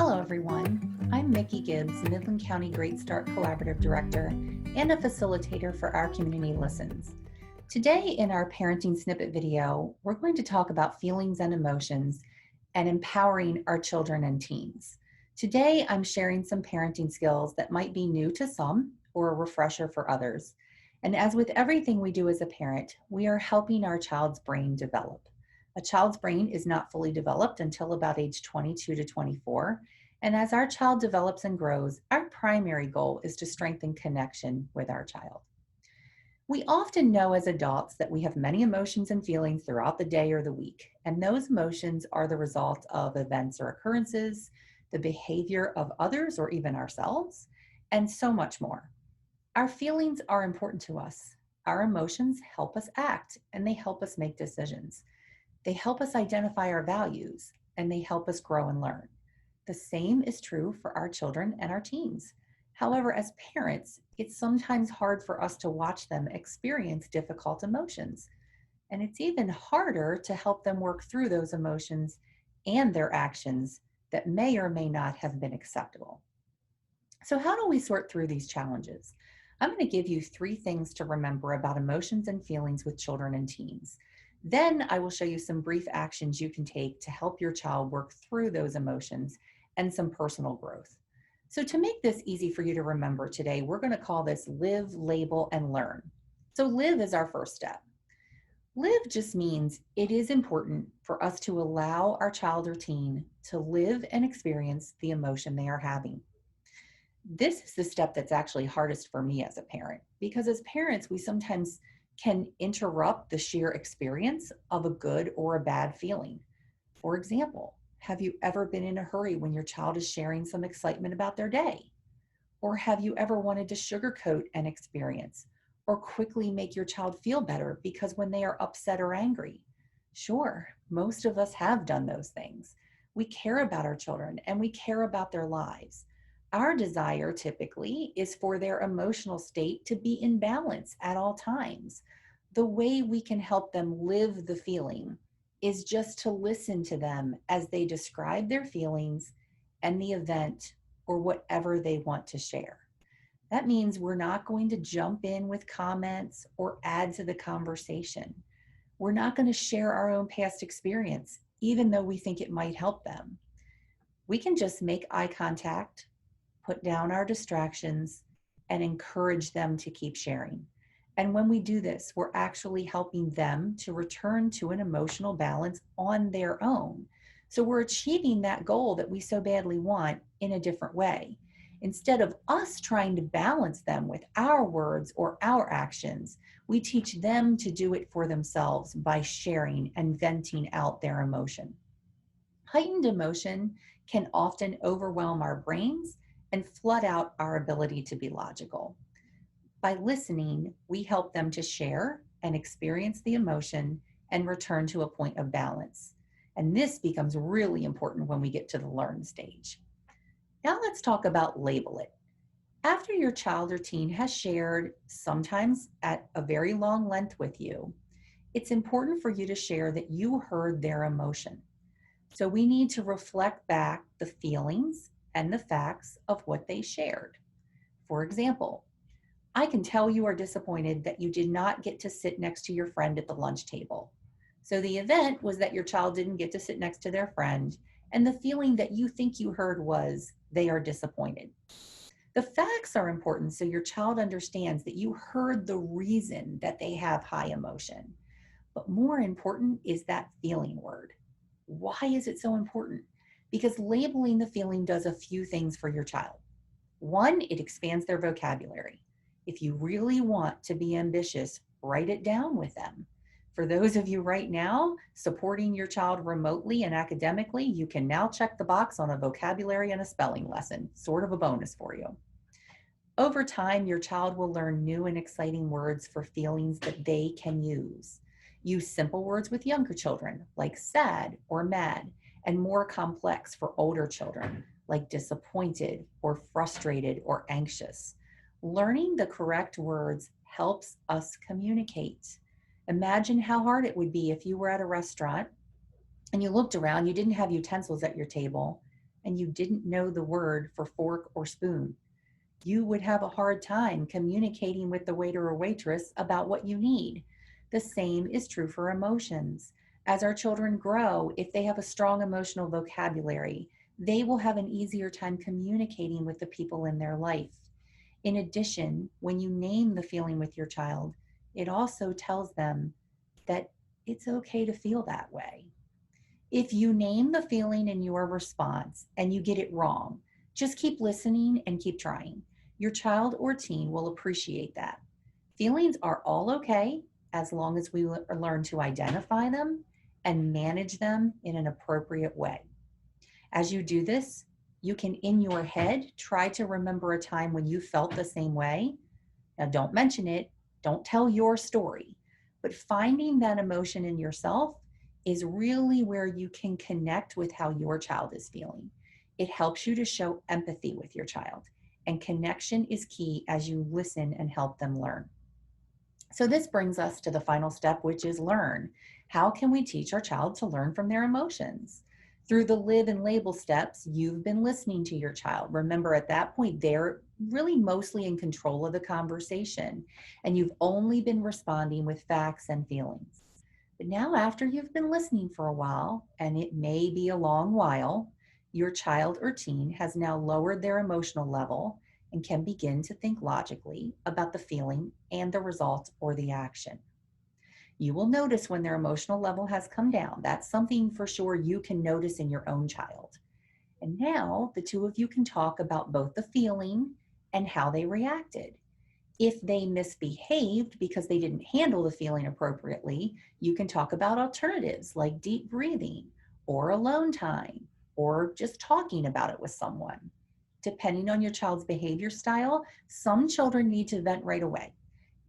Hello, everyone. I'm Mickey Gibbs, Midland County Great Start Collaborative Director and a facilitator for Our Community Listens. Today, in our Parenting Snippet video, we're going to talk about feelings and emotions and empowering our children and teens. Today, I'm sharing some parenting skills that might be new to some or a refresher for others. And as with everything we do as a parent, we are helping our child's brain develop. A child's brain is not fully developed until about age 22 to 24. And as our child develops and grows, our primary goal is to strengthen connection with our child. We often know as adults that we have many emotions and feelings throughout the day or the week, and those emotions are the result of events or occurrences, the behavior of others or even ourselves, and so much more. Our feelings are important to us. Our emotions help us act, and they help us make decisions. They help us identify our values, and they help us grow and learn. The same is true for our children and our teens. However, as parents, it's sometimes hard for us to watch them experience difficult emotions. And it's even harder to help them work through those emotions and their actions that may or may not have been acceptable. So, how do we sort through these challenges? I'm going to give you 3 things to remember about emotions and feelings with children and teens. Then I will show you some brief actions you can take to help your child work through those emotions and some personal growth. So to make this easy for you to remember today, we're going to call this live, label, and learn. So live is our first step. Live just means it is important for us to allow our child or teen to live and experience the emotion they are having. This is the step that's actually hardest for me as a parent, because as parents, we sometimes can interrupt the sheer experience of a good or a bad feeling. For example, have you ever been in a hurry when your child is sharing some excitement about their day? Or have you ever wanted to sugarcoat an experience or quickly make your child feel better because when they are upset or angry? Sure, most of us have done those things. We care about our children and we care about their lives. Our desire typically is for their emotional state to be in balance at all times. The way we can help them live the feeling is just to listen to them as they describe their feelings and the event or whatever they want to share. That means we're not going to jump in with comments or add to the conversation. We're not going to share our own past experience, even though we think it might help them. We can just make eye contact, put down our distractions, and encourage them to keep sharing. And when we do this, we're actually helping them to return to an emotional balance on their own. So we're achieving that goal that we so badly want in a different way. Instead of us trying to balance them with our words or our actions, we teach them to do it for themselves by sharing and venting out their emotion. Heightened emotion can often overwhelm our brains and flood out our ability to be logical. By listening, we help them to share and experience the emotion and return to a point of balance. And this becomes really important when we get to the learn stage. Now let's talk about label it. After your child or teen has shared, sometimes at a very long length with you, it's important for you to share that you heard their emotion. So we need to reflect back the feelings and the facts of what they shared. For example, I can tell you are disappointed that you did not get to sit next to your friend at the lunch table. So the event was that your child didn't get to sit next to their friend, and the feeling that you think you heard was they are disappointed. The facts are important so your child understands that you heard the reason that they have high emotion. But more important is that feeling word. Why is it so important? Because labeling the feeling does a few things for your child. One, it expands their vocabulary. If you really want to be ambitious, write it down with them. For those of you right now supporting your child remotely and academically, you can now check the box on a vocabulary and a spelling lesson, sort of a bonus for you. Over time, your child will learn new and exciting words for feelings that they can use. Use simple words with younger children, like sad or mad, and more complex for older children, like disappointed or frustrated or anxious. Learning the correct words helps us communicate. Imagine how hard it would be if you were at a restaurant and you looked around, you didn't have utensils at your table, and you didn't know the word for fork or spoon. You would have a hard time communicating with the waiter or waitress about what you need. The same is true for emotions. As our children grow, if they have a strong emotional vocabulary, they will have an easier time communicating with the people in their life. In addition, when you name the feeling with your child, it also tells them that it's okay to feel that way. If you name the feeling in your response and you get it wrong, just keep listening and keep trying. Your child or teen will appreciate that. Feelings are all okay as long as we learn to identify them and manage them in an appropriate way. As you do this, you can, in your head, try to remember a time when you felt the same way. Now, don't mention it, don't tell your story, but finding that emotion in yourself is really where you can connect with how your child is feeling. It helps you to show empathy with your child, and connection is key as you listen and help them learn. So, this brings us to the final step, which is learn. How can we teach our child to learn from their emotions? Through the live and label steps, you've been listening to your child. Remember, at that point, they're really mostly in control of the conversation, and you've only been responding with facts and feelings. But now, after you've been listening for a while, and it may be a long while, your child or teen has now lowered their emotional level and can begin to think logically about the feeling and the result or the action. You will notice when their emotional level has come down. That's something for sure you can notice in your own child. And now the two of you can talk about both the feeling and how they reacted. If they misbehaved because they didn't handle the feeling appropriately, you can talk about alternatives like deep breathing or alone time or just talking about it with someone. Depending on your child's behavior style, some children need to vent right away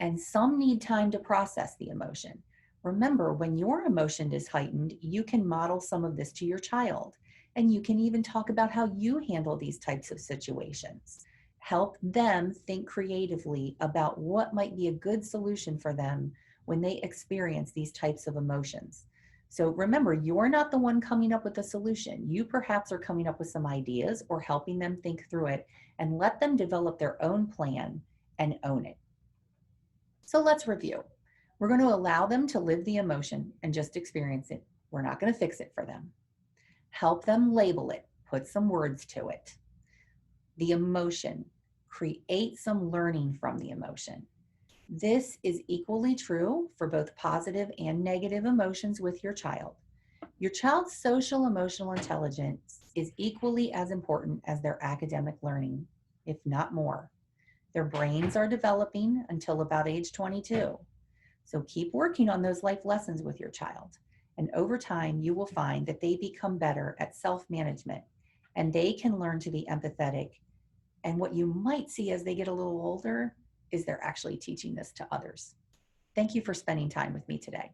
and some need time to process the emotion. Remember, when your emotion is heightened, you can model some of this to your child. And you can even talk about how you handle these types of situations. Help them think creatively about what might be a good solution for them when they experience these types of emotions. So remember, you're not the one coming up with a solution. You perhaps are coming up with some ideas or helping them think through it, and let them develop their own plan and own it. So let's review. We're going to allow them to live the emotion and just experience it. We're not going to fix it for them. Help them label it, put some words to it. The emotion, create some learning from the emotion. This is equally true for both positive and negative emotions with your child. Your child's social emotional intelligence is equally as important as their academic learning, if not more. Their brains are developing until about age 22. So keep working on those life lessons with your child. And over time, you will find that they become better at self-management and they can learn to be empathetic. And what you might see as they get a little older is they're actually teaching this to others. Thank you for spending time with me today.